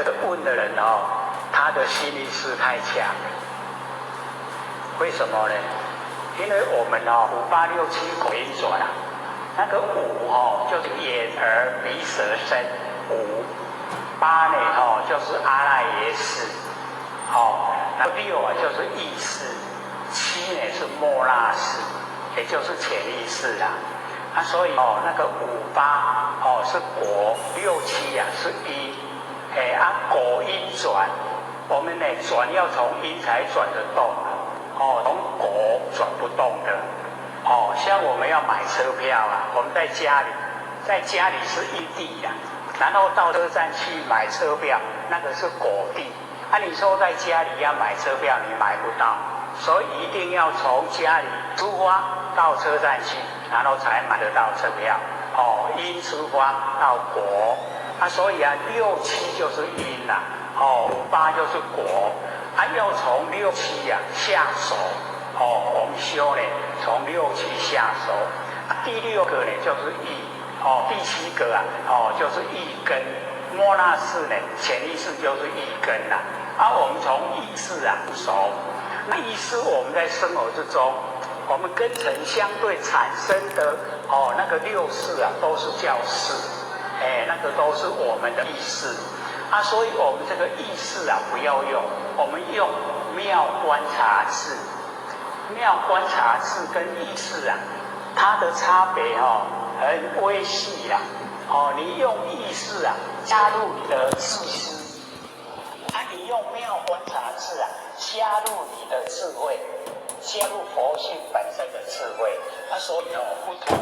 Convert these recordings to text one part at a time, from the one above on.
这个问的人哦，他的心意识太强了。为什么呢？因为我们哦5、8、6、7口音转啊，那个5哦就是眼耳鼻舌身5，8呢哦就是阿赖耶识，哦，那6啊就是意识，7呢是末那识，也就是潜意识啊。啊，所以哦那个5、8哦是果，6、7啊是因，果因转，我们呢转要从因才转得动啊。哦，从果转不动的，哦，像我们要买车票啊，我们在家里是因地呀，然后到车站去买车票，那个是果地。啊，你说在家里要买车票，你买不到，所以一定要从家里出发到车站去，然后才买得到车票。哦，因出发到果，啊，所以啊，6、7就是因啦，哦，5、8就是果。要从6、7下手，哦，我们修呢从6、7下手，第6个呢就是意，哦，第7个啊，哦就是意根，末那识呢潜意识就是意根啦，我们从意识啊熟，那意识我们在生活之中，我们根尘相对产生的哦那个6识啊都是叫识，那个都是我们的意识。所以我们这个意识啊，不要用，我们用妙观察智。妙观察智跟意识啊，它的差别哦，很微细啦。哦，你用意识啊，加入你的自私；你用妙观察智啊，加入你的智慧，加入佛性本身的智慧。所以哦，不同。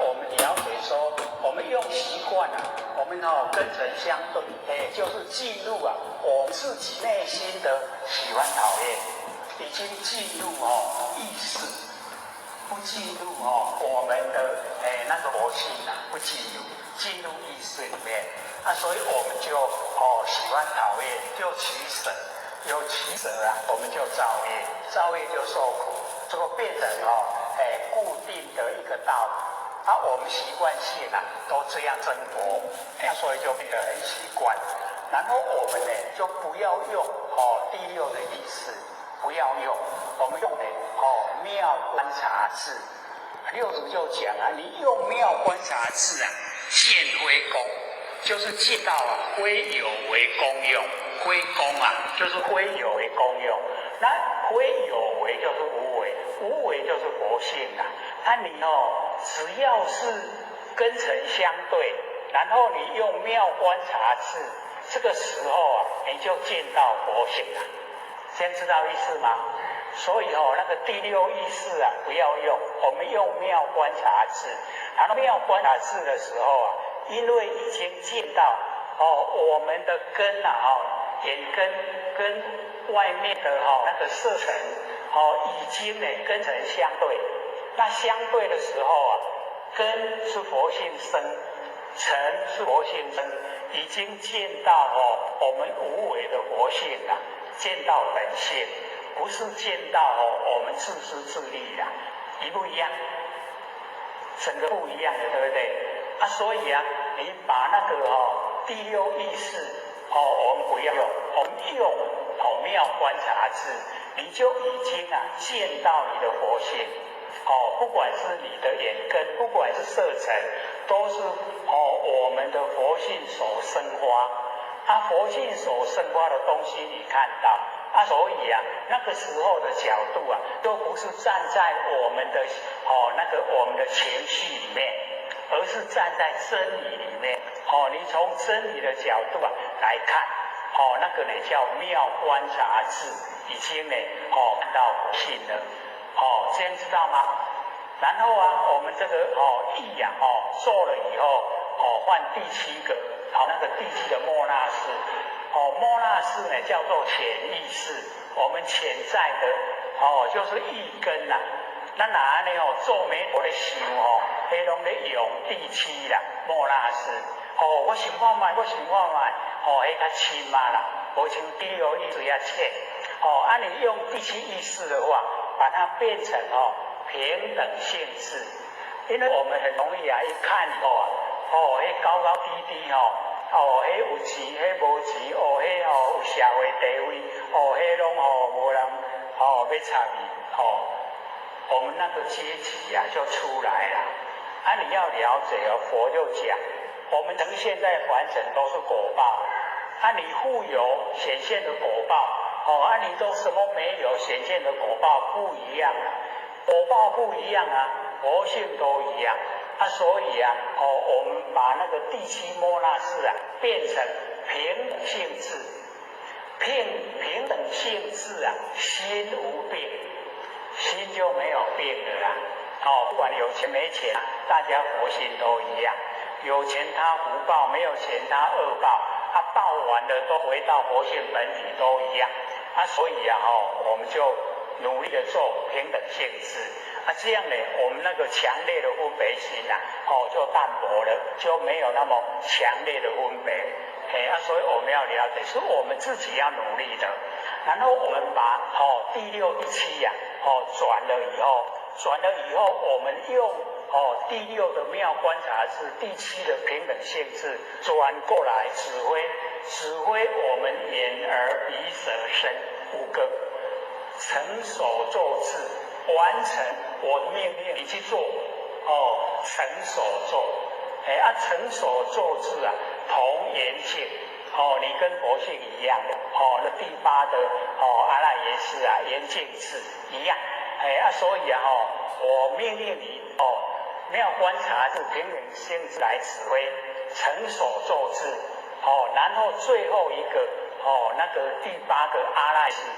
我们了解说，我们用习惯啊，我们跟尘相对，就是进入啊我自己内心的喜欢讨厌，已经进入意识，不进入我们的那个佛性啊，不进入意识里面，所以我们就喜欢讨厌，就取舍，有取舍啊，我们就造业，造业就受苦，这个变成固定的一个道理。我们习惯性啊都这样生活，所以就变得很习惯。然后我们呢就不要用第6的意识，不要用，我们用呢妙观察智。六祖就讲啊，你用妙观察智啊，见非功，就是见到非有为功用，非功啊就是非有为功用，那非有为就是无为，无为就是佛性啊。你只要是跟尘相对，然后你用妙观察智，这个时候啊，你就见到佛性了。先知道意思吗？所以那个第6意识啊，不要用，我们用妙观察智。然后妙观察智的时候啊，因为已经见到我们的根啊，眼根跟外面的那个色尘已经呢跟尘相对。那相对的时候啊，根是佛性生，尘是佛性生，已经见到我们无为的佛性了，见到本性，不是见到我们自私自利啦，一不一样？整个不一样的，对不对？所以啊，你把那个第6意识我们不要用，我们用妙观察智，你就已经见到你的佛性。不管是你的眼根，不管是色尘，都是我们的佛性所生发。佛性所生发的东西你看到，所以那个时候的角度啊，都不是站在我们的我们的情绪里面，而是站在真理里面。你从真理的角度来看，那个呢叫妙观察智，已经呢看到佛性了。这样知道吗？然后我们这个意做了以后，换第7个，那个第7的末那识，末那识呢叫做潜意识，我们潜在的就是意根啦。咱哪呢做没我的想迄拢咧用第7啦，末那识。我想看卖，迄较深嘛啦，无像第6意识遐浅。你用第7意识的话，把它变成平等性质，因为我们很容易一看以后迄高高低低哦，迄有钱，迄无钱，哦，迄吼有社会地位，哦，迄拢吼无人哦要插你，哦，我们那个阶级啊就出来了。啊，你要了解哦，佛就讲，我们人现在凡尘都是果报，啊，你富有显现的果报，哦，啊，你都什么没有显现的果报不一样啊，果报不一样啊，佛性都一样。啊，所以啊，哦，我们把那个第七摩那识啊变成平等性质，平等性质啊，心无病，心就没有病了啦。哦，不管有钱没钱，大家佛性都一样。有钱他福报，没有钱他恶报，他报完了都回到佛性本体都一样。啊，所以啊，我们就努力的做平等性质。啊，这样呢，我们那个强烈的分别心啊，就淡薄了，就没有那么强烈的分别。所以我们要了解，是我们自己要努力的。然后我们把第六、第七呀，转了以后，我们用第六的妙观察智，第七的平等性质转过来指挥我们眼耳鼻舌身五个，成手作智。完成我的命令，你去做，成所作，成所作智啊，同言性，你跟佛性一样的，那第八的阿赖耶识啊，言净智一样，所以啊，我命令你，妙观察智平等性质来指挥，成所作智，然后最后一个，那个第八个阿赖耶识。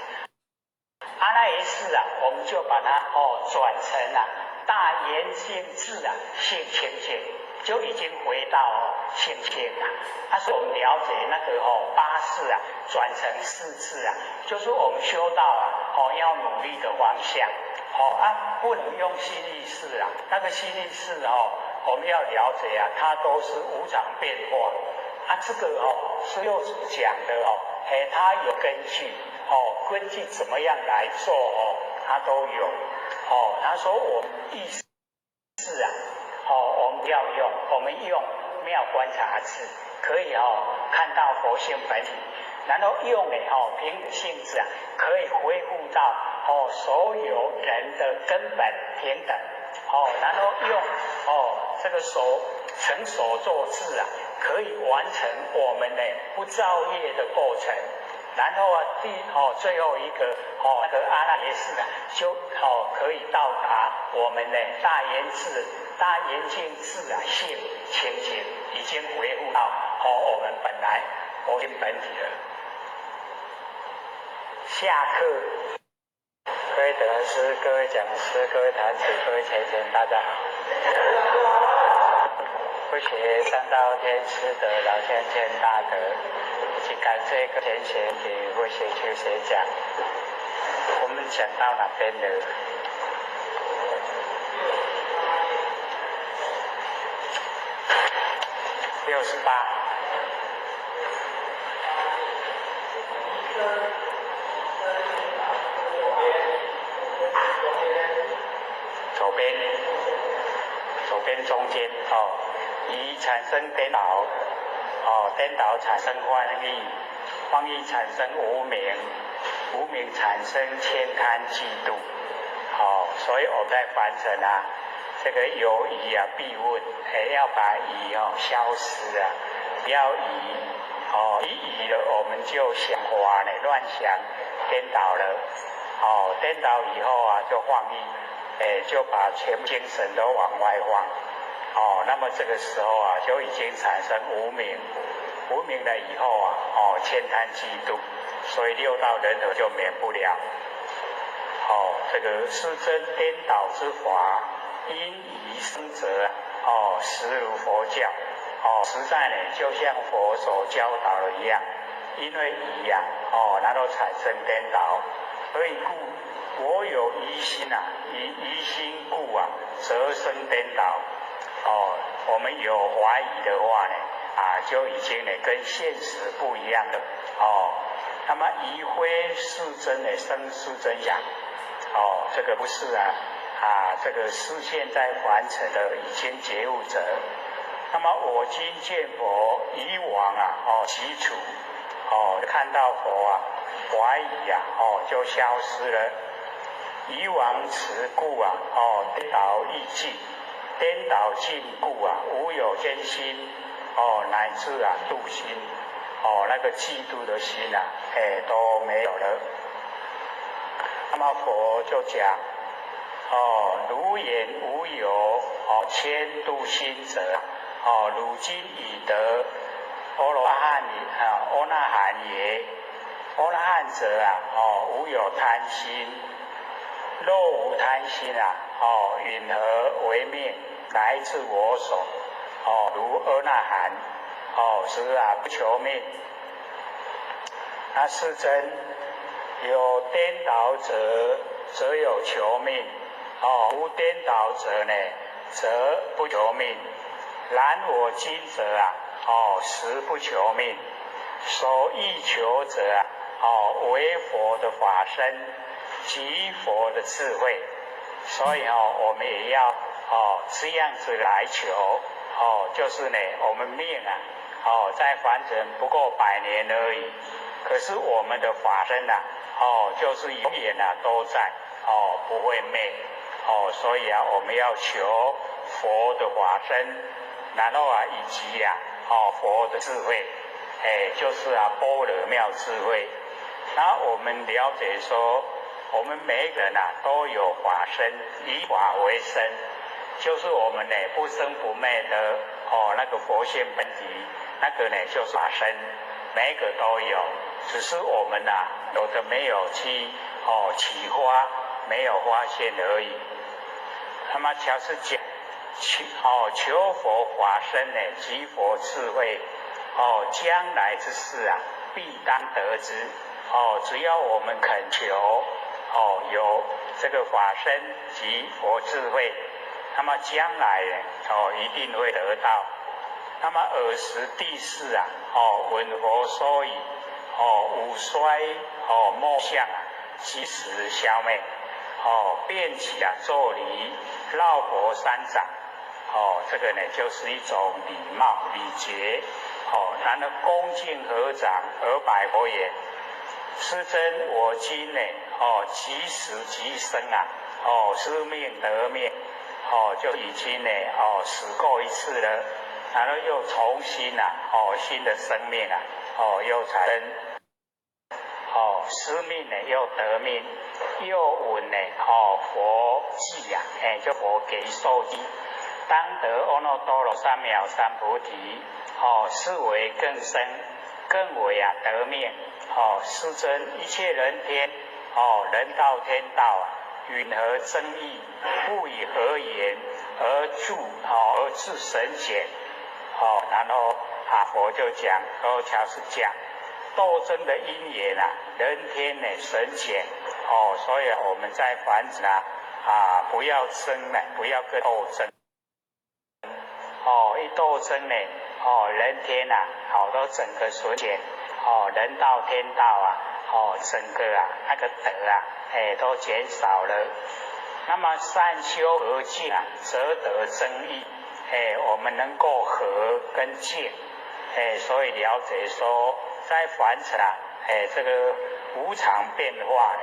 阿赖耶识啊，我们就把它转成大圆净智啊，性清净，就已经回到清净了。所以我们了解那个八识啊，转成四智啊，就是我们修道要努力的方向。不能用心力识啊，那个心力识我们要了解啊，它都是无常变化。这个是又讲的它有根据。根据怎么样来做它都有。他说我们意识啊，我们要用，我们用妙观察智，可以看到佛性本体，然后用平等性质啊，可以恢复到所有人的根本平等。然后用这个成所作智啊，可以完成我们的不造业的过程。然后最后一个那个阿赖耶识啊，就可以到达我们的大圆净智啊，性清净，已经回复到我们本来佛性本体了。下课，各位德师、各位讲师、各位坛子、各位贤贤，大家好。不学三道天师的老先贤大德，以及感谢各贤贤给会学去学讲。我们讲到哪边了？68。左边中间以产生颠倒，颠倒产生妄意，妄意产生无明，无明产生悭贪嫉妒。所以我们在凡尘啊，这个有疑啊必问，要把疑消失啊，不要疑，疑了我们就想花呢，乱想，颠倒了，颠倒以后啊就放逸，就把全部精神都往外放。那么这个时候啊，就已经产生无明，无明了以后啊，悭贪嫉妒，所以六道人和就免不了。这个是真颠倒之法，因疑生则实如佛教。实在呢，就像佛所教导的一样，因为疑啊，然后产生颠倒，所以故我有疑心啊，疑心故啊，则生颠倒。我们有怀疑的话呢，就已经呢跟现实不一样的。那么疑非是真的生是真相。这个不是这个视现在凡尘的已经觉悟者，那么我今见佛，以往起处看到佛怀疑就消失了。以往此故颠倒意境，颠倒境故无有艰辛乃至妒心那个嫉妒的心都没有了。那么佛就讲如言无有迁妒心者如今已得阿罗汉阿那含也。阿那汉者无有贪心。若无贪心云何为命来自我手如阿那含是不求命。那世尊，有颠倒者则有求命无颠倒者呢则不求命。然我今者实不求命。所欲求者为佛的法身及佛的智慧。所以我们也要这样子来求就是呢我们命在凡尘不过100年而已，可是我们的法身就是永远都在不会灭所以我们要求佛的法身，然后以及佛的智慧就是般若妙智慧。然后我们了解说我们每一个人都有法身，以法为身，就是我们不生不灭的那个佛性本体，那个就是法身，每一个都有，只是我们有的没有去启发，没有发现而已。那么乔是讲求佛法身及佛智慧将来之事必当得之只要我们恳求有这个法身及佛智慧，那么将来一定会得到。那么尔时第四闻佛说已五衰末相即时消灭便起作礼绕佛三掌这个就是一种礼貌礼节然后恭敬合掌而拜佛言：世尊，我今即时即生知命得命就已经死过一次了，然后又重新新的生命又产生失命又得命，又闻佛记就佛给受记，当得阿耨多罗三藐三菩提是为更生，更为得命世尊，一切人天人道天道云何争议，不以何言而致神显然后佛就讲乔是讲斗争的因缘人天神显所以我们在凡子不要争不要跟斗争一斗争人天都整个损减人道天道整个那个德都减少了。那么善修和敬则得增益我们能够和跟敬所以了解说在凡尘这个无常变化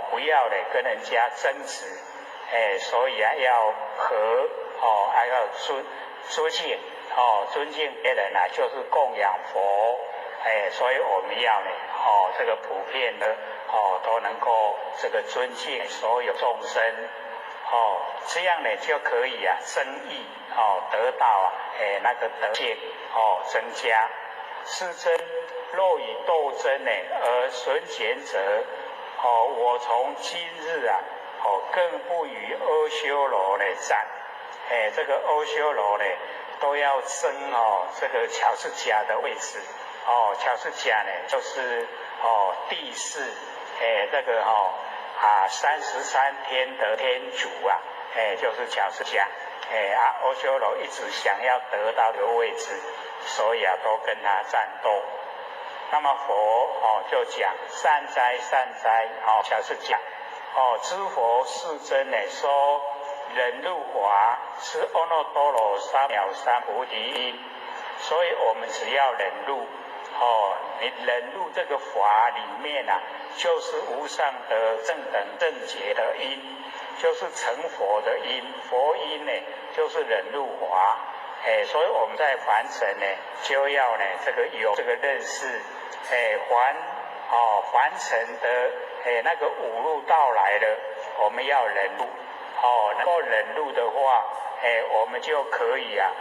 不要跟人家争执所以要和还要尊敬尊敬别人就是供养佛所以我们要这个普遍的都能够这个尊敬所有众生这样就可以增益得到那个德性增加。世尊，若以斗争而损减者我从今日更不与阿修罗战这个阿修罗都要争这个乔氏家的位置乔氏家就是第四这个33天得天主就是乔氏家阿修罗一直想要得到这个位置，所以都跟他战斗。那么佛就讲善哉善哉乔氏家知佛世尊说忍辱华是阿耨多罗三藐三菩提因，所以我们只要忍辱。你忍辱这个法里面啊，就是无上的正等正觉的因，就是成佛的因，佛因呢就是忍辱华。所以我们在凡尘呢，就要呢有这个认识，凡尘的那个五路到来了，我们要忍辱。能够忍辱的话，我们就可以啊，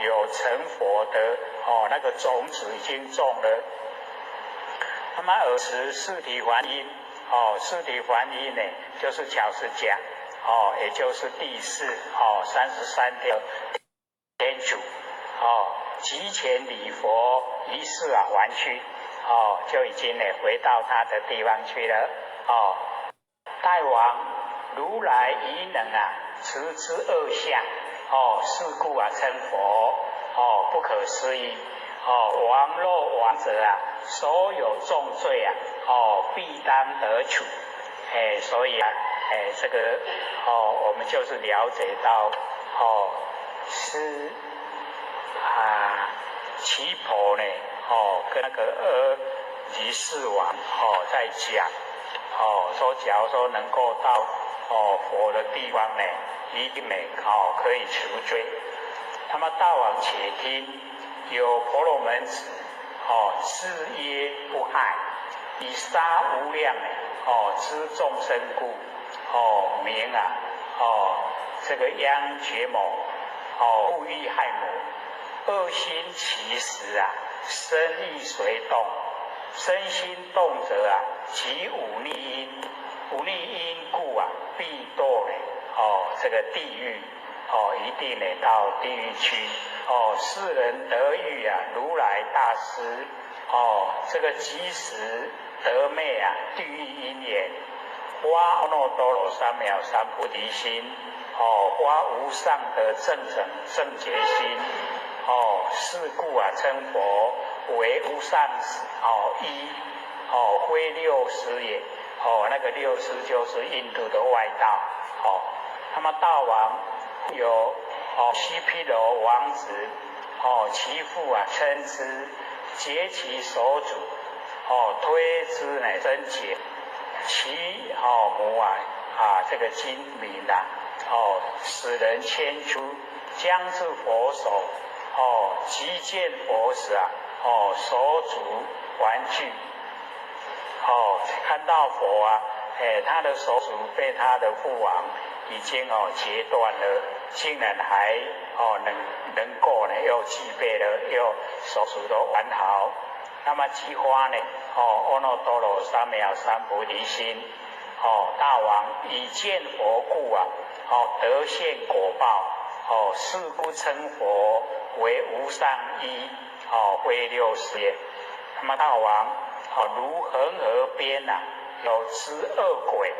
有成佛的那个种子已经种了。那么尔时四体还因，四体还因呢，就是巧实讲，也就是第四33条天主，集前礼佛仪式啊还去，就已经呢回到他的地方去了。大王如来已能啊持之二相，是故啊称佛，不可思议。王若亡者啊，所有重罪啊，必当得处。所以啊，我们就是了解到，是奇婆呢，跟那个阿耆世王在讲，说假如说能够到佛的地方呢，一定呢可以除罪。那么大王且听，有婆罗门子自曰不害，以杀无量呢知众生故，名啊这个殃绝某，故意害某，恶心其实啊，身意随动，身心动者啊，即忤逆因，忤逆因故啊，必堕呢这个地狱，一定呢到地狱去。世人得遇啊，如来大师，这个即时得灭啊，地狱因也。发阿耨多罗三藐三菩提心，发无上的正等正觉心，是故啊称佛为无上一，非六师也。那个六师就是印度的外道。那么大王有须毗罗王子，其父啊称之，截其手足，推之乃真解，其母啊这个精明啊，使人牵出，将至佛手，即见佛时啊，手足还具，看到佛啊，他的手足被他的父王已经截断了，竟然还能够呢又具备了，又手足都完好。那么即发呢阿耨多罗三藐三菩提心，大王以见佛故啊，得现果报，是故称佛为无上一，非六师也。那么大王如恒河边啊，有之恶鬼，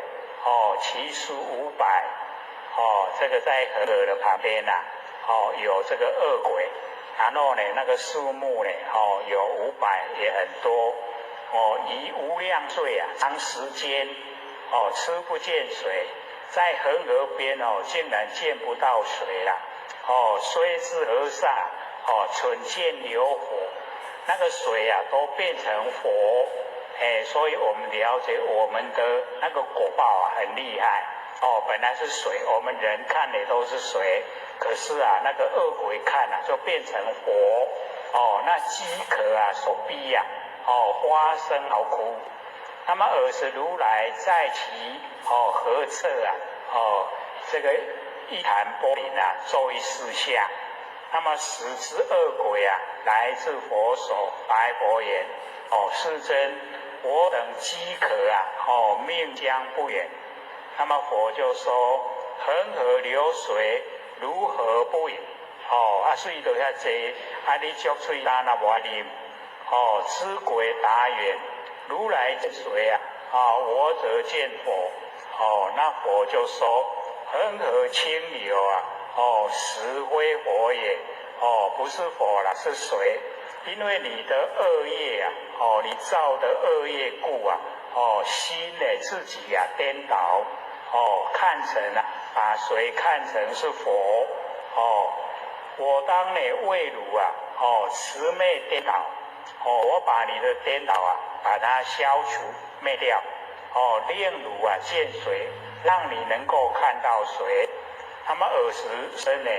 其数500，这个在恒河的旁边啊，有这个恶鬼，然后呢那个数目呢，有500也很多，以无量罪啊，长时间吃不见水，在恒河边竟然见不到水了，虽至河上，蠢见流火，那个水啊都变成佛，所以我们了解我们的那个果报啊很厉害，本来是水，我们人看的都是水，可是啊那个恶鬼看啊就变成佛，那饥渴啊所逼啊，发生嚎哭。那么尔时如来在其河侧啊，这个一坛钵里啊，作一事相。那么使之恶鬼啊，来自佛所，白佛言：世尊，我等饥渴啊，命将不远。那么佛就说：恒河流水如何不饮？水就遐济，你足嘴干那无啉？知鬼答言：如来之水啊，我则见佛。那佛就说：恒河清流啊，实非佛也，不是佛啦，是水。因为你的恶业啊，你造的恶业故啊，心呢自己啊颠倒，看成啊把谁看成是佛哦。我当你为汝啊哦慈昧颠倒哦，我把你的颠倒啊把它消除灭掉哦，令汝啊见谁，让你能够看到谁。那么尔时生呢，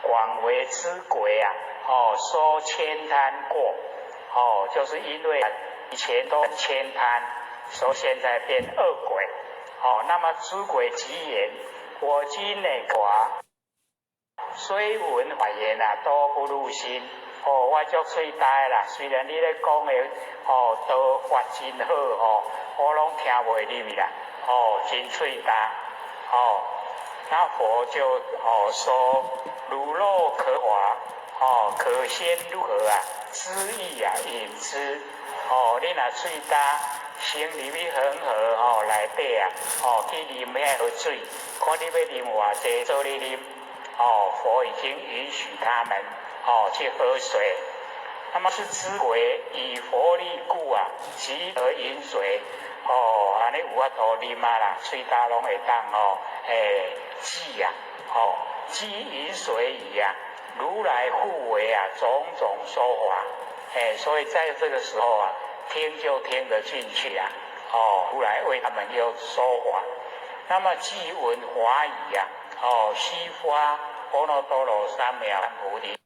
广为知鬼啊哦，说悭贪过哦，就是因为以前都很悭贪，所以现在变恶鬼哦。那么知鬼即言，我今呢寡虽闻法言啊，都不入心哦。我足嘴呆啦，虽然你咧讲的哦，都法真好哦，我拢听袂入去啦哦，真嘴呆哦。那佛就哦说，如肉可化哦，可先如何啊？知意啊，引之哦。你若嘴干，先入去恒河哦内底啊哦，去啉遐河水，看你要啉偌济，做你啉哦。佛已经允许他们哦去喝水。那么是知为以佛力故啊，即得饮水哦，安尼有法度啉啊啦，嘴干拢会当哦，济呀哦，积饮水矣啊，如来复为啊种种说法，所以在这个时候啊，听就听得进去啊，哦，如来为他们又说法。那么既闻华语啊，哦，悉发阿耨多罗三藐三菩提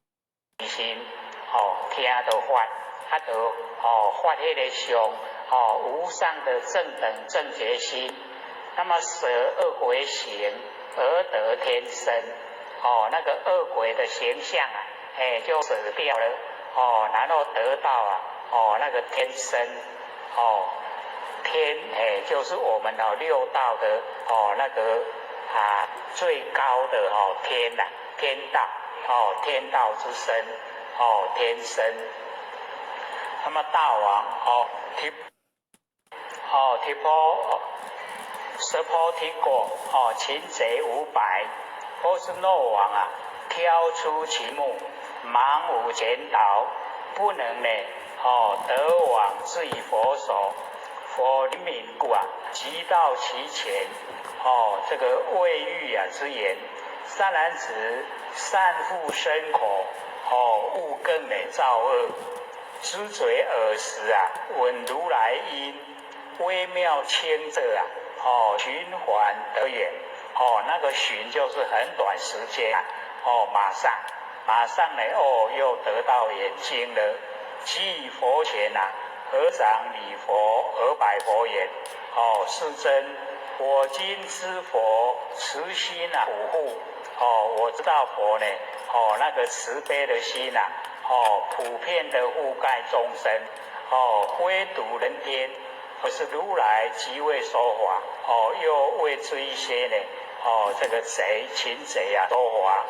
心，哦，听得发，他得哦发迄个上哦无上的正等正觉心，那么舍恶鬼行而得天身哦，那个恶鬼的形象啊，就舍掉了哦，然后得到啊哦那个天身哦，天就是我们哦六道的哦那个啊最高的哦天呐、天道哦天道之身哦天身。那么大王哦提婆舍婆提果哦，擒贼500，波斯诺王啊，挑出其目，盲无前导，不能呢哦得往至于佛手。佛灵敏故啊，即到其前哦，这个未遇啊之言，善男子，善护身口哦，勿更呢造恶。知嘴耳时啊，闻如来音，微妙清者啊，哦，循环得眼，哦，那个循就是很短时间啊，哦，马上呢，哦，又得到眼睛了。即佛前啊，合掌礼佛而拜佛言：哦，世尊，我今知佛慈心啊，普护哦，我知道佛呢，哦，那个慈悲的心啊。哦，普遍的覆盖众生，哦，非独人天，而是如来即为说法，哦，又为这一些呢，哦，这个擒贼啊说法。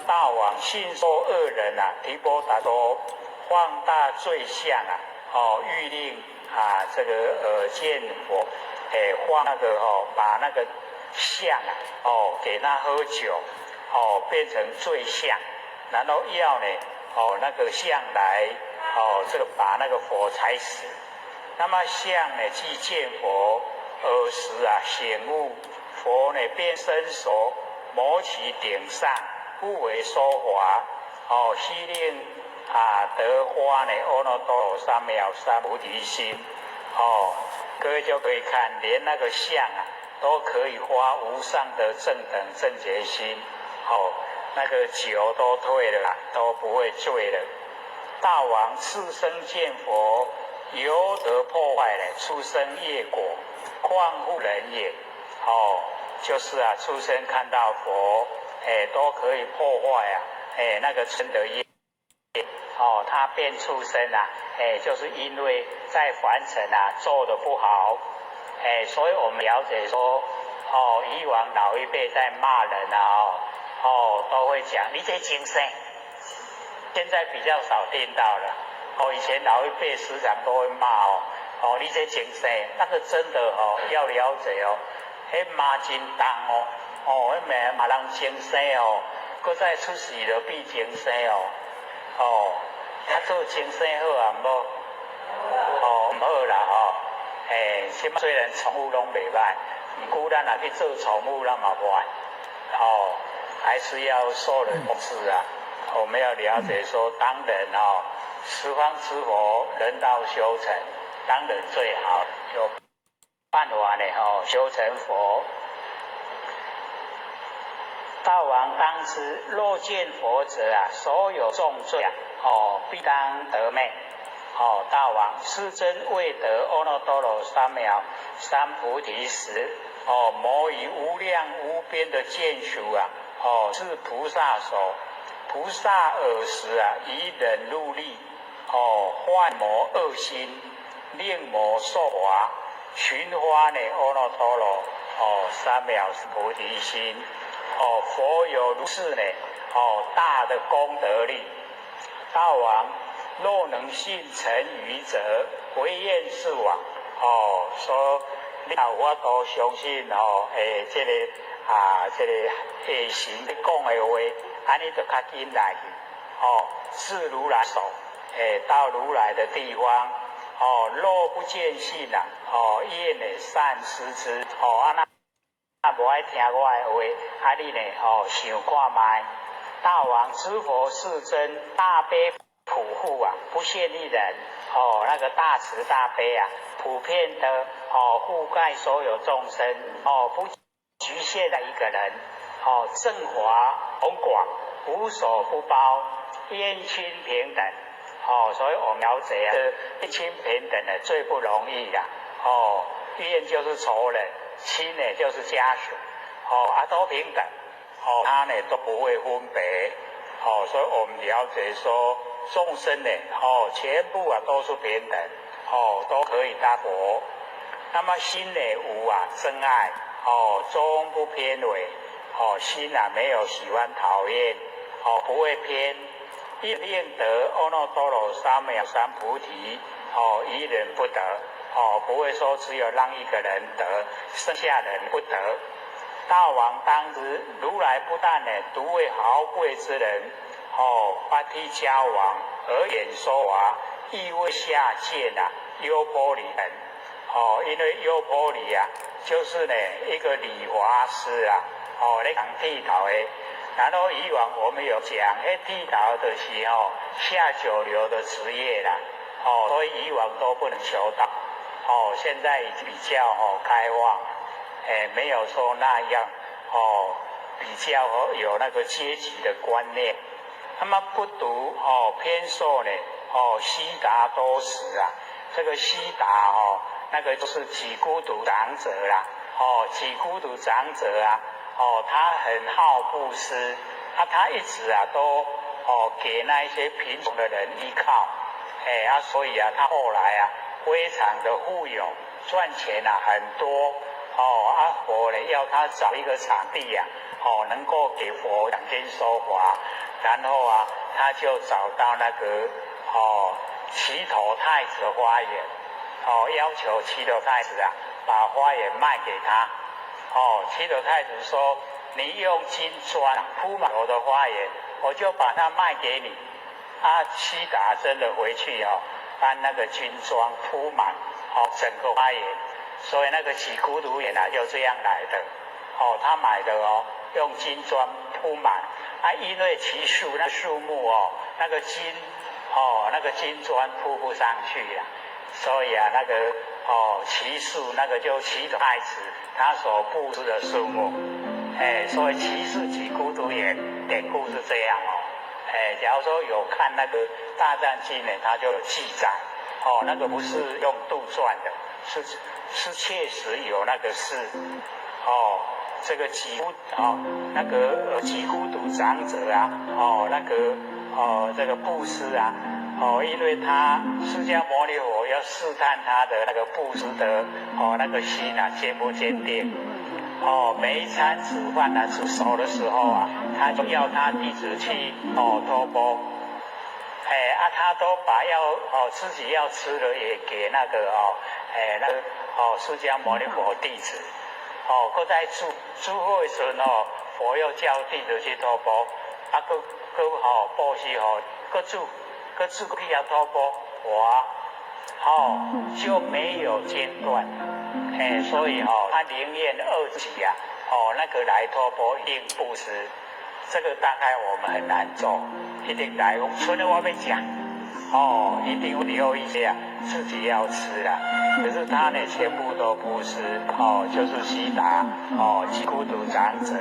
大王信说恶人啊，提婆达多放大罪相啊，哦，欲令啊这个见佛，放那个哦，把那个相啊，哦，给他喝酒，哦，变成罪相，然后要呢。哦，那个象来哦，这个把那个佛踩死。那么象呢，既见佛，尔时啊醒悟，佛呢便伸手摩其顶上，不为说法。哦，悉令啊得花呢，阿耨多罗三藐三菩提心。哦，各位就可以看，连那个象啊，都可以发无上的正等正觉心。哦。那个酒都退了啦，都不会醉了。大王次生见佛，犹得破坏了出生业果，况复人也。哦，就是啊，出生看到佛，都可以破坏啊，那个嗔的业。哦，他变畜生啊，就是因为在凡尘啊做的不好，所以我们了解说，哦，以往老一辈在骂人啊，哦，都会讲你这精神，现在比较少听到了。哦，以前老一辈时常都会骂哦，哦，你这精神，那个真的哦要了解哦，骂真重哦，哦，骂人精神哦，搁再出事了变精神哦，哦，他做精神好啊，无，哦，唔好啦哦，虽然宠物拢袂歹，孤单啊去做宠物那么坏，还是要受人重视啊。我们要了解说，当人十方之佛，人道修成，当然最好有办法呢修成佛。道王当知，若见佛者啊，所有重罪啊，必当得灭。大王，世尊未得阿耨多罗三藐三菩提时，摩以无量无边的见属啊，是菩萨手。菩萨尔时啊，以忍辱力，幻魔恶心，令魔受华，寻发呢阿耨多罗三藐菩提心。佛有如是呢，大的功德力。大王若能信成愚者，唯愿是往。说你有法度相信这个这个下行你讲的话，安尼就较紧来去。是如来手，到如来的地方，若不见信啊，愿呢善施之。无爱听我的话，你呢想看卖。大王知佛世尊大悲普护啊，不限一人。那个大慈大悲啊，普遍的覆盖所有众生，不局限的一个人。正华宏广，无所不包，冤亲平等。所以我们了解啊，冤亲平等的最不容易啦。冤就是仇人。亲呢就是家属，都平等，他呢都不会分别，所以我们了解说众生呢，全部啊都是平等，都可以当佛。那么心呢无真爱，终不偏违，心啊没有喜欢讨厌，不会偏，一念得阿耨多罗三藐三菩提，一人不得。不会说只有让一个人得，剩下人不得。大王当知，如来不但呢独为豪贵之人，发披交往而演说法，亦为下贱啊优婆离人。因为优婆离啊，就是呢一个理华师啊，来讲剃头的。然后以往我们有讲，剃头的是下九流的职业啦，所以以往都不能求道。现在比较开放，没有说那样比较有那个阶级的观念。那么不读偏受呢悉达多时啊，这个悉达那个就是己孤独长者啦，己孤独长者啊，他很好布施，他一直都给那一些贫穷的人依靠，所以他后来非常的富有，赚钱很多，佛呢要他找一个场地能够给佛讲经说法，然后他就找到那个齐头太子的花园，要求齐头太子把花园卖给他。齐头太子说，你用金砖铺满我的花园，我就把它卖给你。悉达真的回去搬那个金砖铺满整个花园，所以那个己孤独园就这样来的。他买的用金砖铺满，因为其树那树木那个金砖铺不上去所以那个其树那个就齐头太子他所布置的树木，所以其是己孤独园典故是这样假如说有看那个《大藏经》呢，它就有记载，那个不是用杜撰的，是确实有那个事，这个那个己孤独长者这个布施因为他释迦牟尼佛要试探他的那个布施的那个心坚不坚定。每一餐吃饭煮熟的时候他就要他弟子去托钵，他都把自己要吃的也给那个释迦牟尼佛弟子，搁在煮好的时候佛又叫弟子去托钵，布施搁煮去托钵，就没有间断。所以他宁愿饿己啊，那个来托钵一定布施，这个大概我们很难做，一定来，除了我们讲。一定留一些自己要吃啦。可是他呢，全部都不是就是悉达及孤独长者。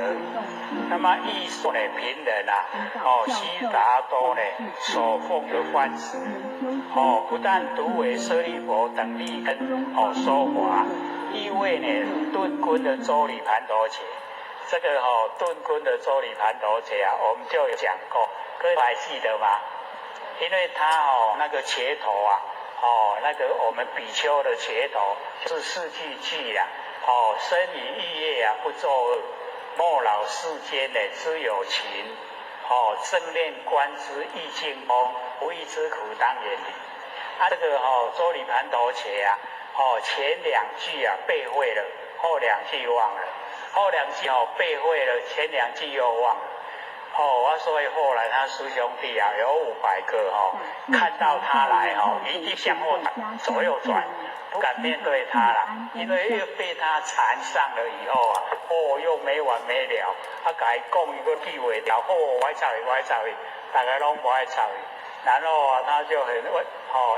那么艺术呢，贫人啊，悉达多呢所奉的饭食，不但独为舍利弗等利根说法，亦为呢顿坤的周礼盘陀伽。这个顿坤的周礼盘陀伽啊，我们就有讲过，各位还记得吗？因为他那个切头啊，那个我们比丘的切头就是四句句啊，生于欲业啊，不作恶，莫扰世间呢，知有情，正念观之意境空，不义之苦当远离。这个周礼盘陀伽啊，前两句啊背会了，后两句忘了，后两句背会了，前两句又忘了。所以后来他师兄弟啊有500个看到他来一定向后左右转，不敢面对他了，因为又被他缠上了以后啊，又没完没了，甲伊讲一个地位条，我走去，大家拢不爱走去，然后他就很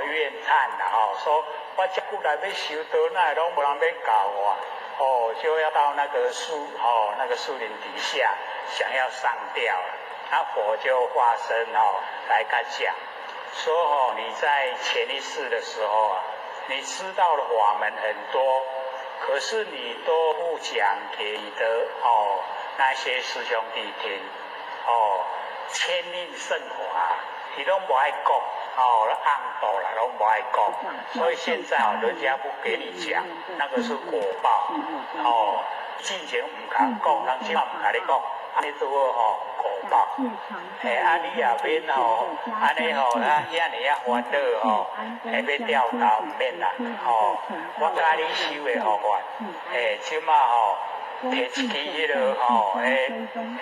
怨叹啦，说我这久来要修道，那拢无人要教我，就要到那个树林底下。想要上吊了，那佛就化身来跟他讲，说你在前一世的时候啊，你知道的法门很多，可是你都不讲给你的那些师兄弟听，千令圣法，你都不爱讲，暗道啦，拢不爱讲，所以现在人家不给你讲，那个是果报，之前唔敢讲，人即马唔甲你讲。你拄好果报，你也免安尼咱遐尼烦恼会要掉头唔免啦，我教你修的法，即马摕一支迄个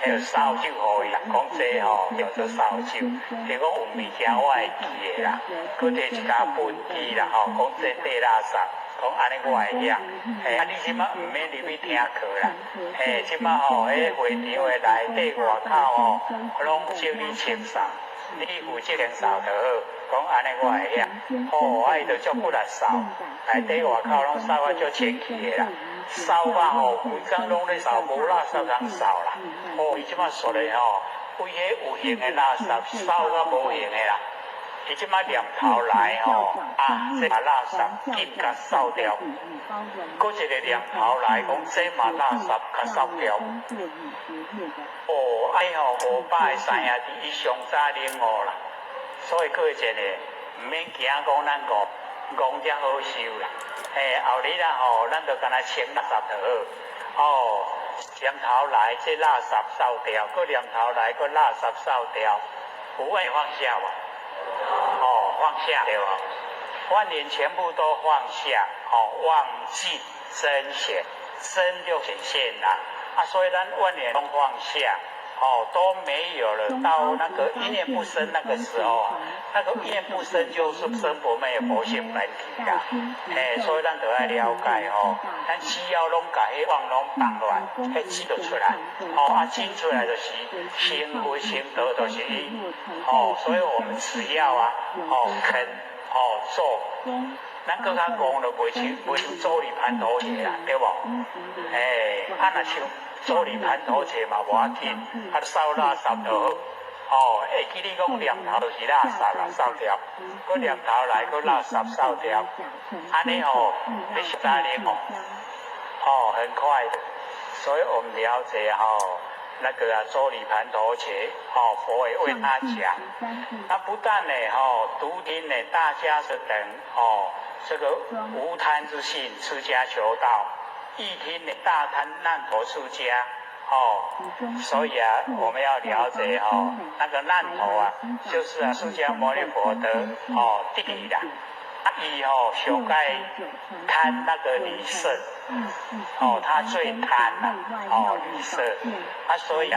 迄个扫帚互伊，讲这叫做扫帚，就讲有物件我会记的啦，佮摕一甲粪机啦，讲这地垃圾。讲安尼我会晓，你即马唔免入去听课啦，即马迄会场的内底外口拢叫你清扫，你去负责清扫就好。讲安尼我会晓，伊就足不力扫，内底外口拢扫啊足清气的啦，扫啊规工拢咧扫，无垃圾通扫啦。伊即马说咧为迄有形的垃圾扫啊无形的啦。伊即摆念头来这把垃圾紧甲扫掉，搁一个念头来讲这嘛垃圾甲扫掉。500个三兄弟伊上早领悟啦，所以各位真诶，唔免惊讲咱戆才好修啦。后日啦咱就干那清垃圾就好。念头来这垃圾扫掉，搁念头来搁垃圾扫掉，有爱放下吧？放下对吧？万念全部都放下，忘记真显，真就显现啦。所以咱万念都放下，都没有了。到那个一念不生那个时候那个一念不生就是生不灭佛性本体啦。所以咱就要了解咱只要拢把迄妄拢放乱，迄知就出来。知出来就是行为行德就是伊。所以我们只要肯做，咱更较讲就袂像周礼盘陀伽啦，对无？若像周礼盘陀伽嘛无要紧，扫垃圾就好。会记你讲念头就是垃圾啦，扫掉，搁念头来搁垃圾扫掉，安尼你是哪里很快的。所以我们了解那个周礼盘陀伽，佛会为他讲。那不但呢，独听呢，大家是等这个无贪之性，出家求道；亦听呢，大贪难陀出家。所以我们要了解那个难陀就是释迦牟尼佛的弟弟啦。伊上该贪那个女色，他最贪啦，女色，所以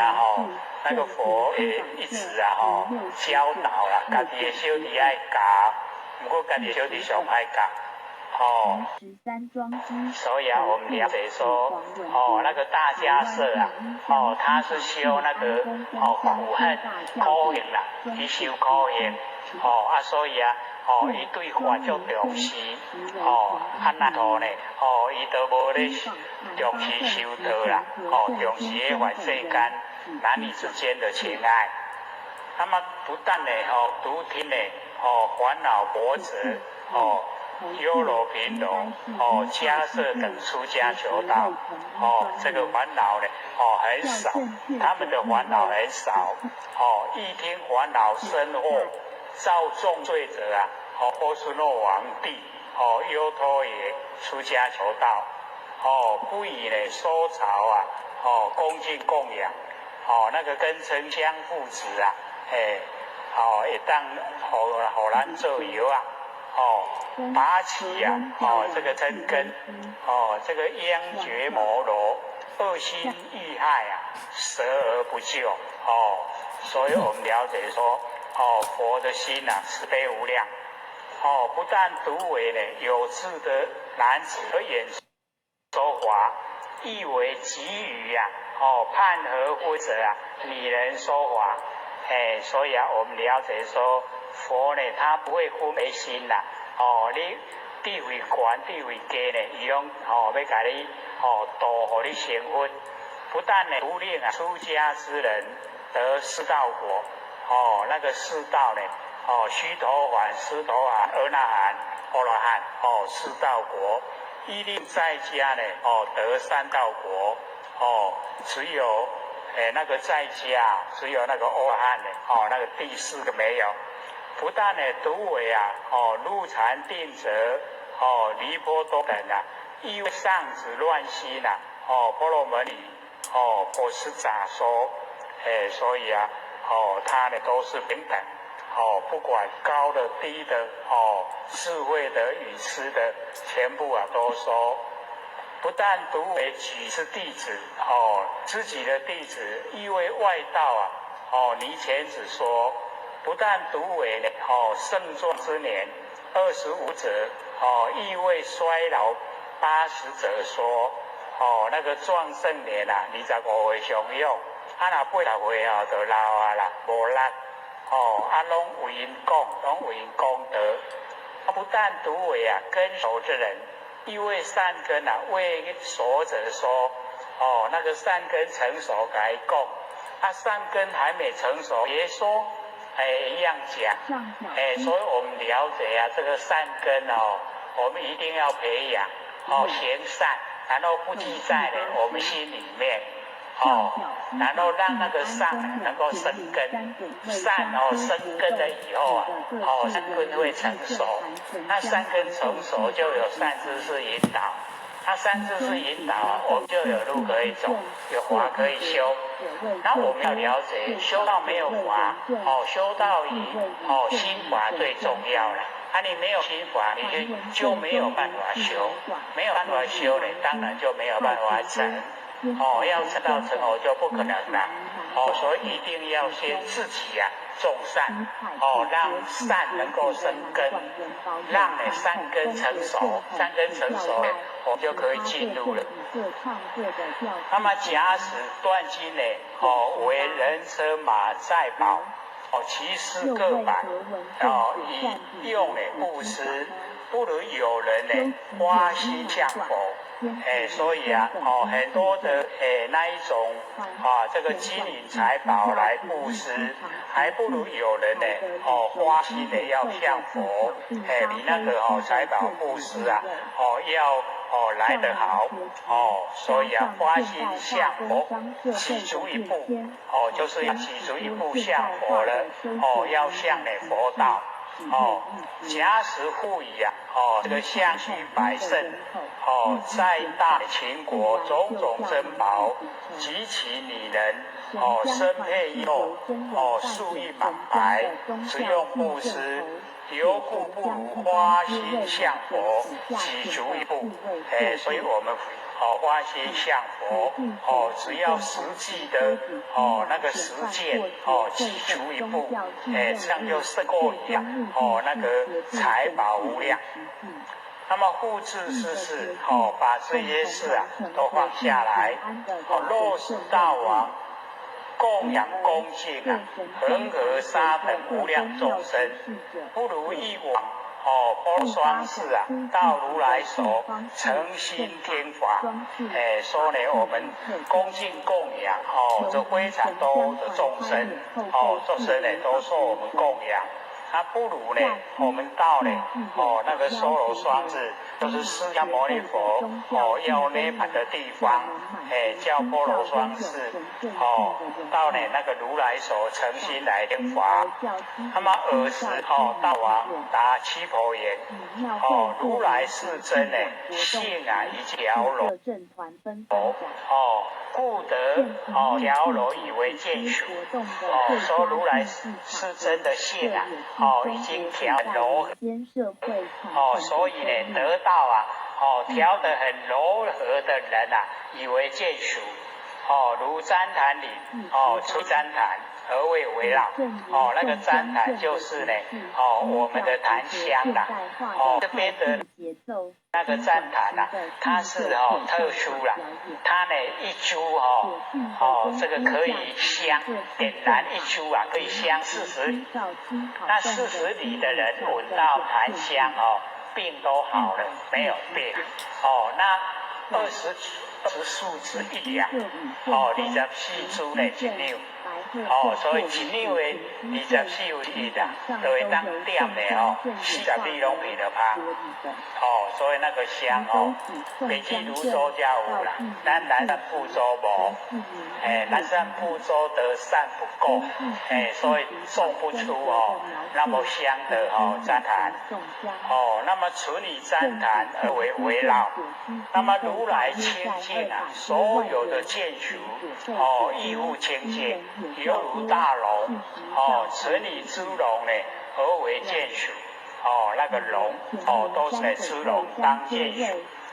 那个佛也一直教导啦，家己的小弟爱教，不过家己小弟上爱教，哦，所以啊，我们了解说，那个大迦叶啊，他是修那个苦恨苦行啦，伊修苦行，所以啊，伊对法足重视，那图呢，伊都无咧重视修道啦，重视迄法世间男女之间的情爱。那么不但呢，独听呢，烦恼波折，优罗频龙，迦叶等出家求道，这个烦恼呢，很少，他们的烦恼很少，一听烦恼生祸，造重罪者啊，波斯诺王帝，优陀也出家求道，不以呢收藏啊，恭敬供养，那个跟丞相父子啊。会当互咱做药啊，拔起啊，这个针根，这个殃绝摩罗，恶心欲害啊，舍而不救，所以我们了解说，佛的心啊，慈悲无量，不但独为呢有志的男子而演说法，亦为给予啊，判和或者啊，女人说法。所以啊，我们了解说，佛呢，他不会分别心啦。你地位高，地位低呢，伊拢要甲你度互你成佛。不但呢，独令啊出家之人得四道果。那个四道呢，须陀洹、斯陀含、阿那含、阿罗汉，四道果。亦令在家呢，得三道果。只有。那个在家只有那个阿罗汉呢，那个第四个没有。不但呢独为啊，入禅定则，离波多等啊，亦为上子乱心呐，婆罗门女，不是杂说，所以啊，他呢都是平等，不管高的低的，智慧的愚痴的，全部啊都说。不但独为举之弟子，自己的弟子，亦为外道啊，尼前子说，不但独为呢，盛壮之年25者，亦为衰老80者说，那个壮盛年啊，25岁上用，若80岁就老啊啦，无力，拢为因讲，拢为因功德，不但独为啊根熟之人。亦为善根啊，为熟者说，那个善根成熟该供，善根还没成熟，别说，一样讲，所以我们了解啊，这个善根我们一定要培养，行善，然后不记在我们心里面，然后让那个善能够生根，善生根了以后啊，善根会成熟，那善根成熟就有善知识引导，那善知识引导啊，我们就有路可以走，有法可以修。然后我们要了解，修道没有法，修道以心法最重要了。你没有心法，你就没有办法修，没有办法修呢，当然就没有办法成。要成道成佛就不可能了，所以一定要先自己啊种善，让善能够生根，让善根成熟，善根成熟呢，我们就可以进入了。那么假使断金呢，为人车马载宝，其事各百，以用布施，不如有人呢花心向佛。所以啊，很多的那一种这个金银财宝来布施，还不如有人呢花心的要向佛，比那个财宝布施啊要来得好，所以啊花心向佛，起足一步，就是要起足一步向佛了，要向佛道。假使复以啊，这个相续百胜，在大秦国种种珍宝，及其女人，身佩璎，素衣满白，只用布施，犹故不如花心向佛，起足一步。所以我们花心向佛，只要实际的那个实践，起足一步，这样就胜过于那个财宝无量。那么复制世事，把这些事啊都放下来，落实大王供养恭敬啊，恒河沙等无量众生，不如一往波罗双世啊，到如来所诚心听法。说呢，我们恭敬供养这非常多的众生，众生呢都受我们供养。不如呢，我们到呢，那个娑罗双世，就是释迦牟尼佛要涅槃的地方，叫波罗双世，到呢那个如来所诚心来听法。那么尔时大王答七婆言，如来是真呢，性啊一条龙，故得条龙以为见属。说如来是真的性啊，已经调柔和，所以呢得到啊，调得很柔和的人啊，以为见属。如旃檀里，出旃檀而为围绕，那个旃檀就是呢，我们的檀香啦，这边的那个旃檀啊，它是特殊啦，它呢一株这个可以香，点燃一株啊，可以香40里，那40里的人闻到檀香病都好了，没有病。那20数字1两，24株呢1两。所以1两的24有1啊，就会当点的42拢变了香。所以那个香北极泸州才有啦，咱南山部洲无。南山部洲得善不够，所以种不出那么香的旃檀。那么纯以旃檀而为围绕。那么如来清净啊，所有的见属亦复清净，犹如大龙纯以诸龙呢而为见属。那个龙都是诸龙当见属。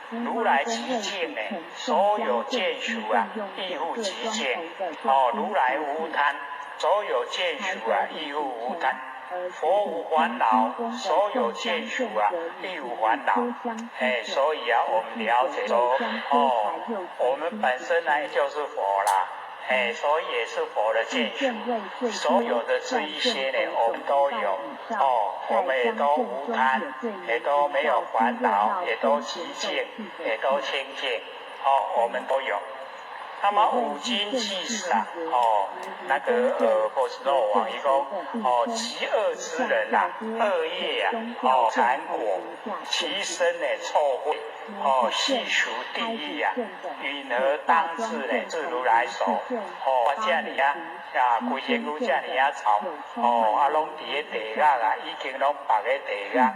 如来极净呢，所有见属啊，亦复极净。如来无贪，所有见属啊，亦复无贪。佛无烦恼，所有见属啊，亦无烦恼。所以啊，我们了解说，我们本身呢就是佛啦。所以也是佛的见属，所有的这一些呢，我们都有我们也都无贪，也都没有烦恼，也都极净，也都清净，我们都有。那么五经记事啊，那个波斯诺王一讲，极恶之人啊，恶业啊，残果，其身呢臭秽，细数地狱啊，云何当至呢？至如来所，这样规身躯这样臭，拢伫个地下啊，已经拢白个地下，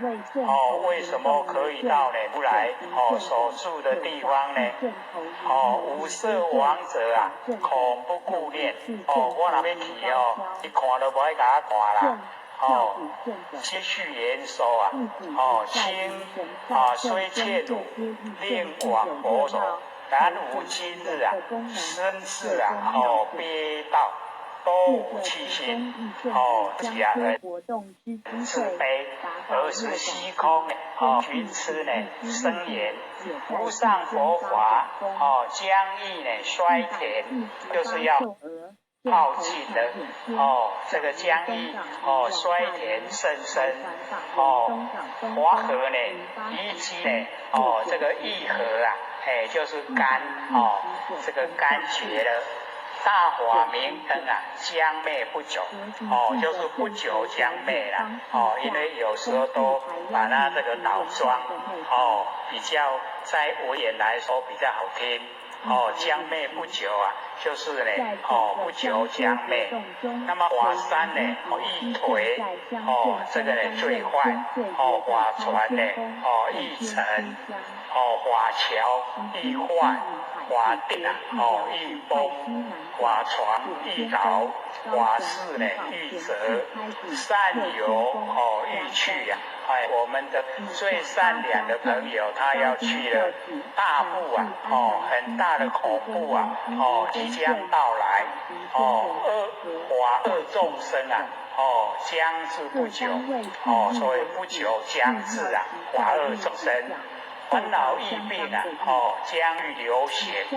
为什么可以到呢如来所住的地方呢？五色王者啊，恐不顾念，我若要去你看都不爱甲我看啦。继续言说啊，亲虽怯辱，令往佛所，然无今日啊，生世啊，憋道。都无气心，假恩自卑，而是虚空寻痴呢，生言无上佛法，将意呢衰田，就是要耗尽的这个将意衰田甚深华河呢，以及呢这个义河啊，就是干这个干绝了。大华明灯啊，将灭不久，就是不久将灭啦，因为有时候都把它这个倒装，比较在文言来说比较好听，将灭不久啊，就是呢，不久将灭。那么华山呢，易颓，这个呢最坏，华船呢，易沉，华桥易坏。华定啊，易崩；华床易倒；华事呢易折；善友易去呀。我们的最善良的朋友，他要去了，大怖啊，很大的恐怖啊，即将到来，恶众生啊，将至不久，所以不久将至啊，化恶众生。烦恼疫病啊，将欲流血，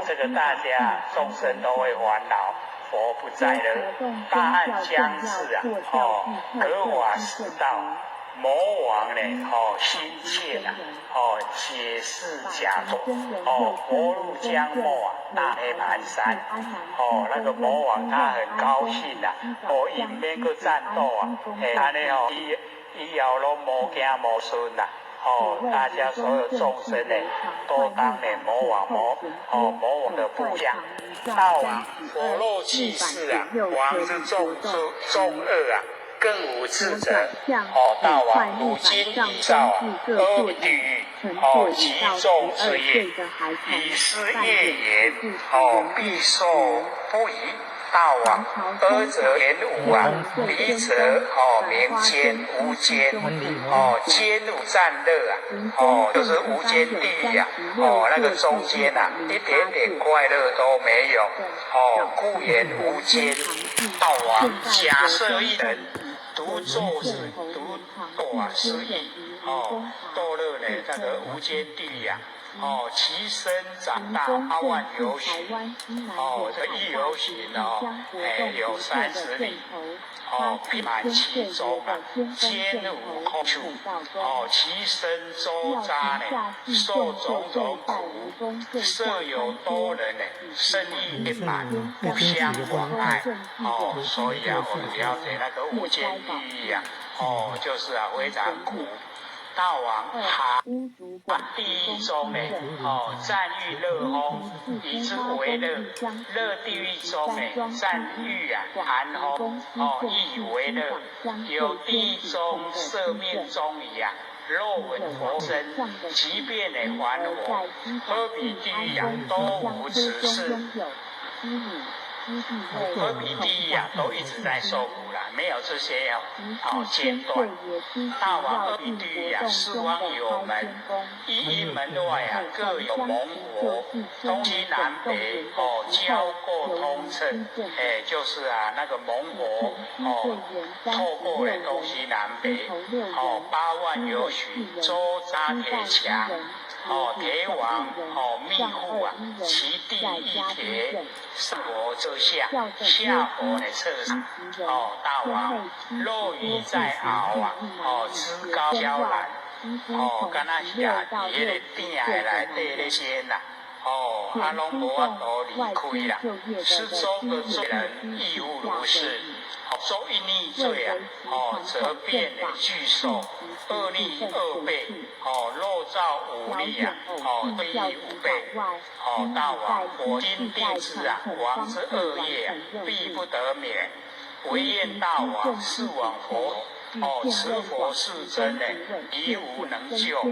这个大家众生都会烦恼，佛不在了，大案将至啊，格瓦世道，魔王呢，心切啊，解释假作，佛入江末啊，大黑盘山，那个魔王他很高兴啊，因免去战斗啊，安尼以后拢无惊无孙啦。大家所有众生呢，都当呢魔王的部下。大王佛若济世啊，王之众恶啊，更无智者。大王如今依照啊，阿地狱，极重之业，以是业言，必受不疑。大王，阿则言无啊，离则明间无间，间无战乐啊，就是无间地狱啊，那个中间啊，一点点快乐都没有，故言无间。大王，假设一人独做事，独堕啊失意，堕落呢那个无间地狱啊。其身长大8万由旬，这一由旬有30里，遍满其中啊，坚无空处，其身周匝呢，受种种苦，设有多人呢，生意遍满，不相往来，所以啊，我们了解那个无间地狱啊，就是啊非常苦。大王地狱中呢，赞誉乐风，以之为乐；乐地狱中呢，赞誉啊寒风，亦为乐。有地狱中色面中矣啊，若闻佛声，即便呢还我，何比地狱啊，都无此事。何比地狱啊，都一直在受苦啦，没有这些间断。大王何比地狱啊，四方有门，一门外啊各有蒙佛，东西南北交过通称，就是啊那个蒙佛透过了东西南北8万由旬，周匝铁墙。铁网密护啊，其地一铁，上佛遮下，下佛呢侧上。大王肉鱼在鳌啊，枝高交蓝，敢若是啊，伫迄个鼎的内底咧煎呐。拢无法度离开啦。失踪的罪人亦复如是。作一逆罪啊，则变具受恶逆2倍，肉造5力啊，非议5倍。大王，我今定之啊，王之恶业啊，必不得免。唯愿大王是往佛。持佛是真呢，亦无能救。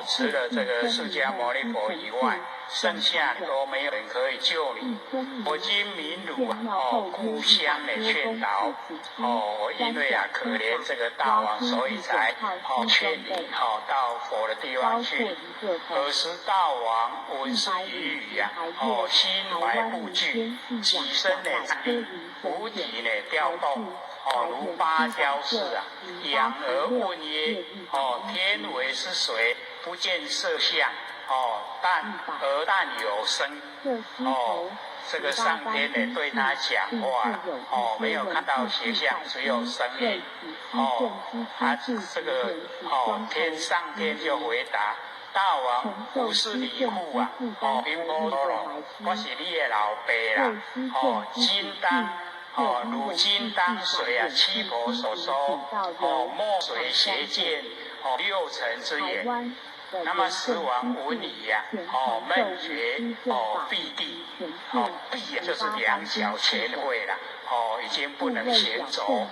除了这个释迦牟尼佛以外，剩下都没有人可以救你。我今名汝故乡的劝导。因为啊可怜这个大王，所以才劝你到佛的地方去。尔时大王闻是语啊，心怀不惧，起身呢五体呢调动。如芭蕉似啊，仰而问曰：天为是谁？不见色相，但有声。这个上天呢对他讲话了，没有看到形象，只有声音。他这个上天就回答：大王，吾是离父啊，宾波多罗，我是你的老爸啦，如今当随啊七婆所说，莫随邪见6尘之言。那么十王闻已呀，闷觉闭地，闭就是两脚前会了，已经不能行走，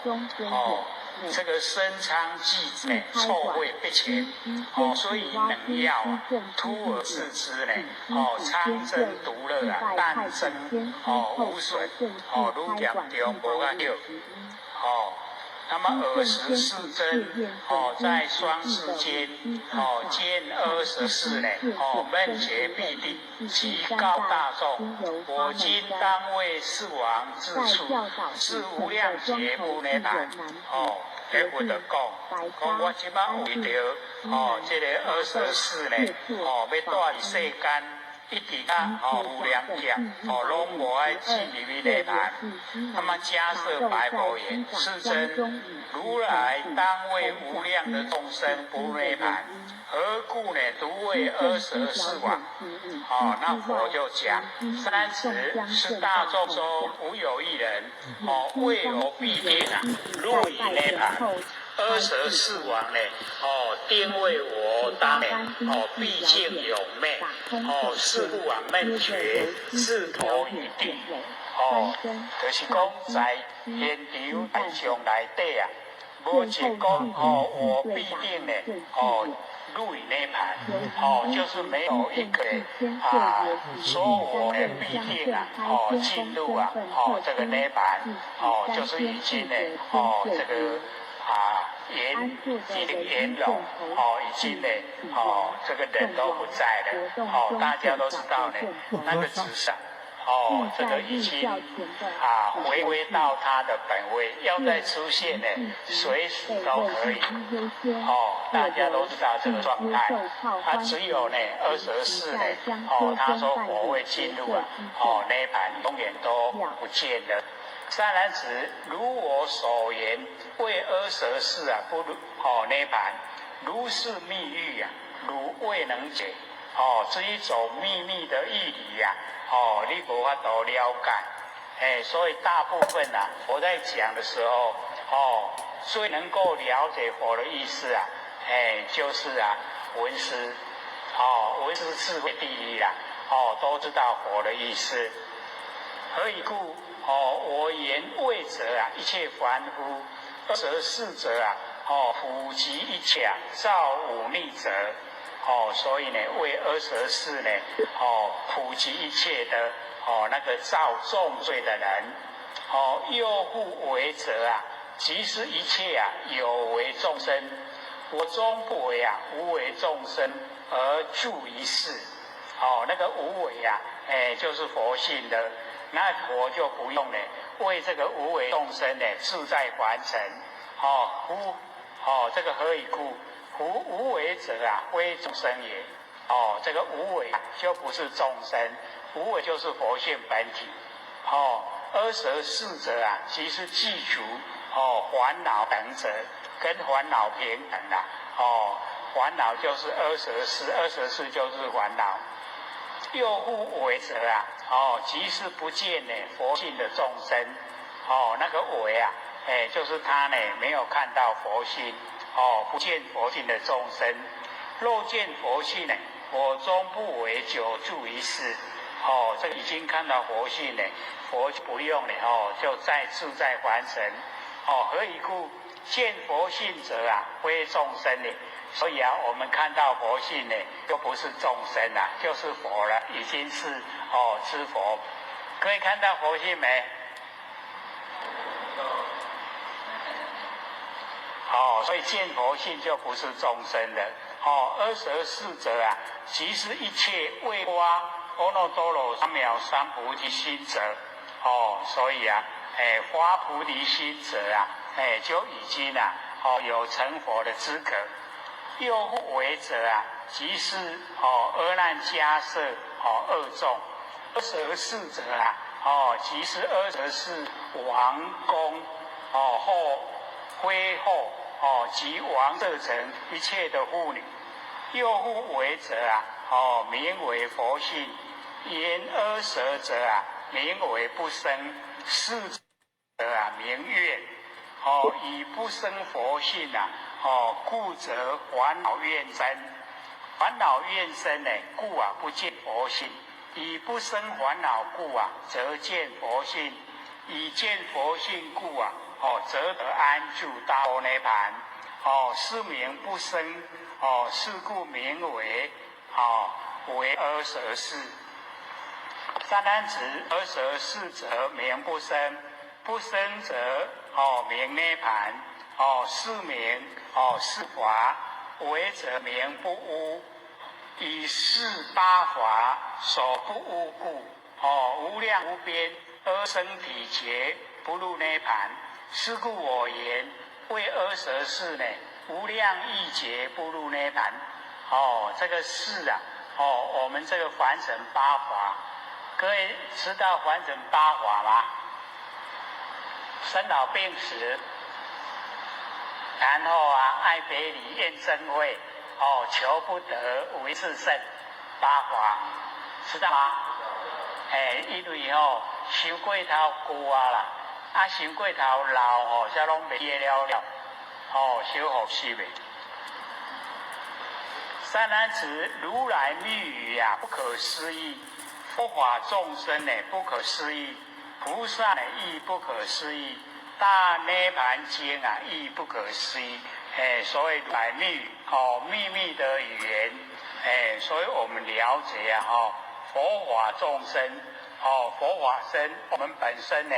这个身昌气呢，臭秽不前，所以能药啊，突而视之呢，昌真独乐啊，但真无损，愈严重无啊少，那么24真在双世间见24呢闷绝必定，即告大众：我今当为世王自处，是无量劫不涅槃。在佛就讲我即摆为着这个24呢要带入世间。一直到无量劫，拢无爱进入去涅槃。那么迦叶白佛言：世尊，如来当为无量的众生不涅槃，何故呢？独为24王？那佛就讲：30是大众中无有一人，未有必定入于涅槃。24王呢？定为我当呢？毕竟有昧，是故闷绝，自投于地。就是讲在现场大众内底啊，无一讲我必定呢，入于涅槃，就是没有一个说我呢必定进入这个涅槃，就是已经呢，这个。已经圆融，已经呢，这个人都不在了，大家都知道呢，那个纸上，这个已经回归到它的本位，要再出现呢，随时都可以，大家都知道这个状态，只有呢24呢，他说佛会进入涅槃永远都不见了。善男子，如我所言，为24不涅槃，如是密语如未能解。这一种秘密的义理你无法度了解。所以大部分佛在讲的时候，最能够了解佛的意思就是文思，文思智慧第一都知道佛的意思。何以故？我言为者一切凡夫，24者普及一切造忤逆者。所以呢，为24呢，普及一切的那个造重罪的人。又复为者即是一切有为众生，我终不为无为众生而住于世。那个无为就是佛性的。那佛就不用呢，为这个无为众生呢，自在凡尘。这个何以故？夫无为者非众生也。这个无为就不是众生，无为就是佛性本体。24者即是具足烦恼等者，跟烦恼平等烦恼就是24就是烦恼。又复为者即是不见呢佛性的众生。那个为就是他呢没有看到佛性，不见佛性的众生。若见佛性呢，我终不为久住于世。这个已经看到佛性呢，佛就不用呢就再自在凡尘。何以故？见佛性者非众生呢。所以我们看到佛性呢，就不是众生就是佛了，已经是知佛。各位看到佛性没？所以见佛性就不是众生的。24者即是一切为发阿耨多罗三藐三菩提心者。所以发菩提心者就已经有成佛的资格。又复为者即是阿难迦叶二众。24者即是24王宫后妃后及王舍城一切的妇女。又复为者名为佛性。言24者名为不生。是者名怨。以不生佛性故则烦恼怨生。烦恼怨生呢，故不见佛性。以不生烦恼故则见佛性。以见佛性故则得安住大阿涅盘。是名不生。是故名为为24。善男子，24者名不生。不生者名涅盘。是名是法，为者名不污。以是八法所不污故，无量无边阿僧祇劫不入涅盘。是故我言为阿舍世呢，无量亿劫不入涅盘。这个是啊，我们这个凡尘八法，各位知道凡尘八法吗？生老病死，然后爱别离怨憎会。求不得为自胜，八法知道吗？因为想过头久啦，想过头老才拢袂记了，小好死袂。三男子，如来密语不可思议；佛法众生不可思议；菩萨亦不可思议；大涅盘经亦不可思议。所谓百密秘密的语言，所以我们了解佛法众生佛法身，我们本身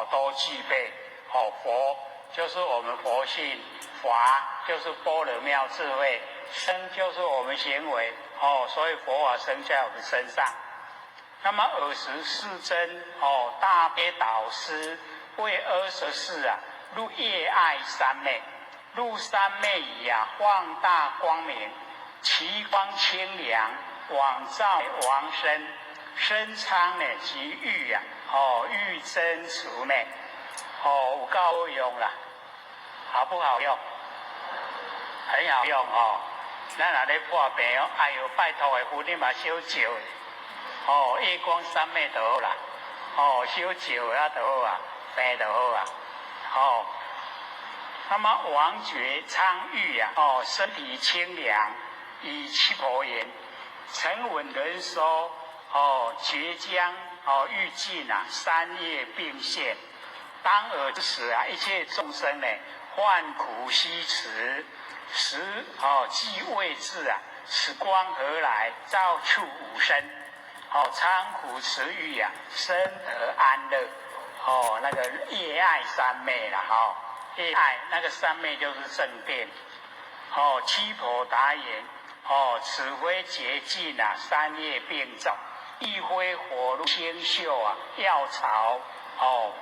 都具备佛就是我们佛性，法就是般若妙智慧，身就是我们行为所以佛法生在我们身上。那么尔时世尊大悲导师为阿舍世入夜爱三昧。入三昧以放大光明，其光清凉，往照王身，身昌即欲欲增除有够好用啦，好不好用？很好用咱若咧破病哎呦，拜托的夫你嘛小照夜光三昧就好啦，小照就好病就好那么王觉昌裕身体清凉，以七婆言：沉稳人说绝将欲尽三业并现。当尔之时一切众生患苦悉迟，时既未至此光何来？照触五身，苍苦慈欲生得安乐。那个夜爱三昧啦夜爱那个三昧就是正殿。七婆答言：此非洁净三业并照，亦非火炉星宿药草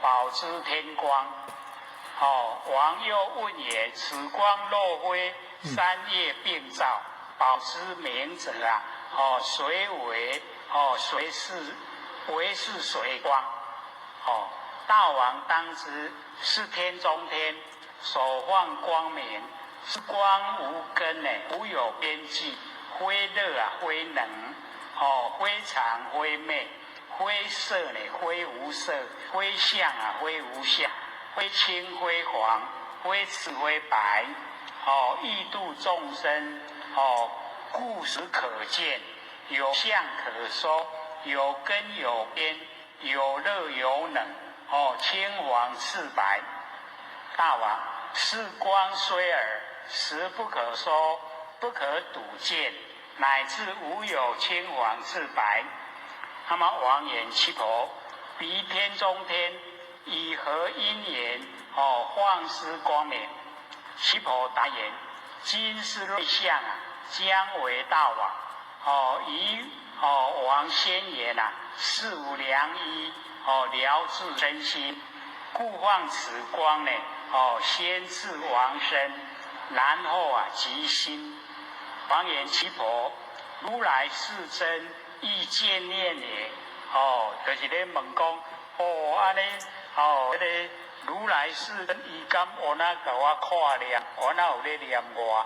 宝之天光。王又问也：此光若非三业并照，宝之明者谁为谁是为是谁光？大王当知，是天中天所放光明，是光无根无有边际，非热非冷非长非昧，非色非无色，非相非无相，非青非黄，非赤非白。欲度众生故时可见，有相可说，有根有边，有热有冷青黄赤白。大王，是光虽尔，实不可说，不可睹见，乃至无有青黄赤白。那么王言：七婆，彼天中天以何因缘放施光明？七婆答言：今是瑞相将为大王以王先言事无良医疗治真心，故放此光先治王身，然后即心。王言：七婆，如来世尊亦见念也就是咧问讲安尼迄个如来世尊伊敢有哪甲我看念，我哪有咧念我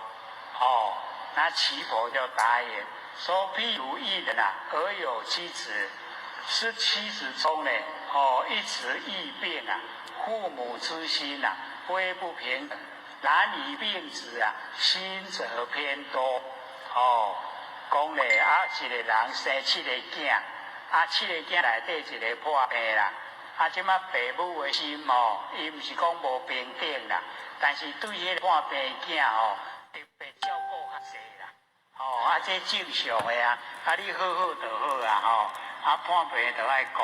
那七婆就答言说：譬如一人而有妻子，是妻子中一直异病父母之心非不平等，男女病子心则偏多讲咧一个人生7个囝7个囝内底一个破病啦即马父母的心伊毋是讲无平等啦，但是对迄个破病囝特别照顾较济啦这正常的你好好就好破病就爱顾